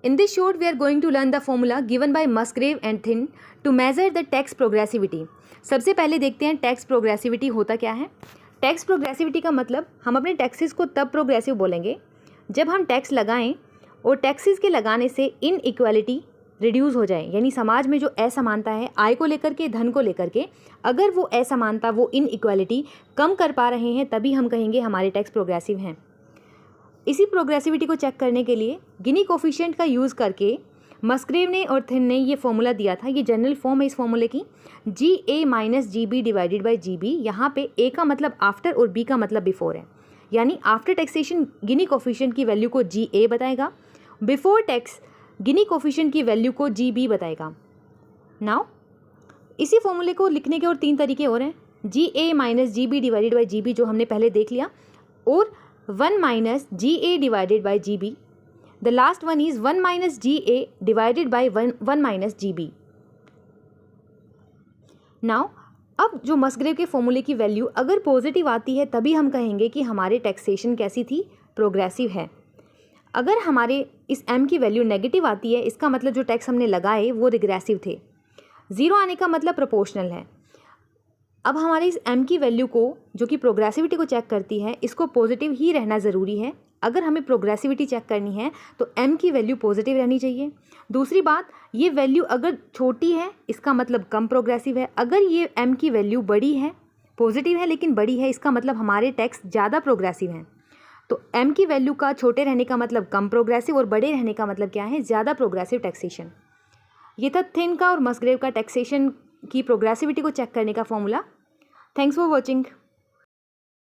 In this short, we are going to learn the formula given by Musgrave and Thin to measure the tax progressivity. सबसे पहले देखते हैं tax प्रोग्रेसिविटी होता क्या है। टैक्स प्रोग्रेसिविटी का मतलब हम अपने टैक्सेस को तब प्रोग्रेसिव बोलेंगे जब हम टैक्स लगाएं और टैक्सेस के लगाने से इनइक्वालिटी रिड्यूस हो जाए, यानी समाज में जो असमानता है आय को लेकर के, धन को लेकर के, अगर वो असमानता, वो इनइक्वालिटी कम कर पा रहे हैं तभी हम कहेंगे हमारे टैक्स प्रोग्रेसिव हैं। इसी प्रोग्रेसिविटी को चेक करने के लिए गिनी कोफिशिएंट का यूज़ करके मस्ग्रेव ने और थिन ने ये फॉर्मूला दिया था। ये जनरल फॉर्म है इस फॉर्मूले की, G A minus G B divided by G B. यहाँ पे ए का मतलब आफ्टर और बी का मतलब बिफोर है, यानी आफ्टर टैक्सेशन गिनी कोफिशिएंट की वैल्यू को जी ए बताएगा, बिफोर टैक्स गिनी कोफिशिएंट की वैल्यू को जी बी बताएगा। नाउ इसी फॉर्मूले को लिखने के और तीन तरीके और हैं। G A minus G B divided by G B जो हमने पहले देख लिया, और 1 minus G A divided by G B. The last one is 1 minus G A divided by 1 minus G B. Now अब जो मस्ग्रेव के फॉर्मूले की वैल्यू अगर पॉजिटिव आती है तभी हम कहेंगे कि हमारे टैक्सेशन कैसी थी, प्रोग्रेसिव है। अगर हमारे इस m की वैल्यू नेगेटिव आती है, इसका मतलब जो टैक्स हमने लगाए वो रिग्रेसिव थे। ज़ीरो आने का मतलब प्रोपोर्शनल है। अब हमारे इस m की वैल्यू को, जो कि प्रोग्रेसिविटी को चेक करती है, इसको पॉजिटिव ही रहना ज़रूरी है। अगर हमें प्रोग्रेसिविटी चेक करनी है तो m की वैल्यू पॉजिटिव रहनी चाहिए। दूसरी बात, ये वैल्यू अगर छोटी है इसका मतलब कम प्रोग्रेसिव है। अगर ये m की वैल्यू बड़ी है, पॉजिटिव है लेकिन बड़ी है, इसका मतलब हमारे टैक्स ज़्यादा प्रोग्रेसिव हैं। तो m की वैल्यू का छोटे रहने का मतलब कम प्रोग्रेसिव और बड़े रहने का मतलब क्या है, ज़्यादा प्रोग्रेसिव टैक्सेशन। ये था थिन का और मस्ग्रेव का टैक्सेशन की प्रोग्रेसिविटी को चेक करने का फॉर्मूला। Thanks for watching.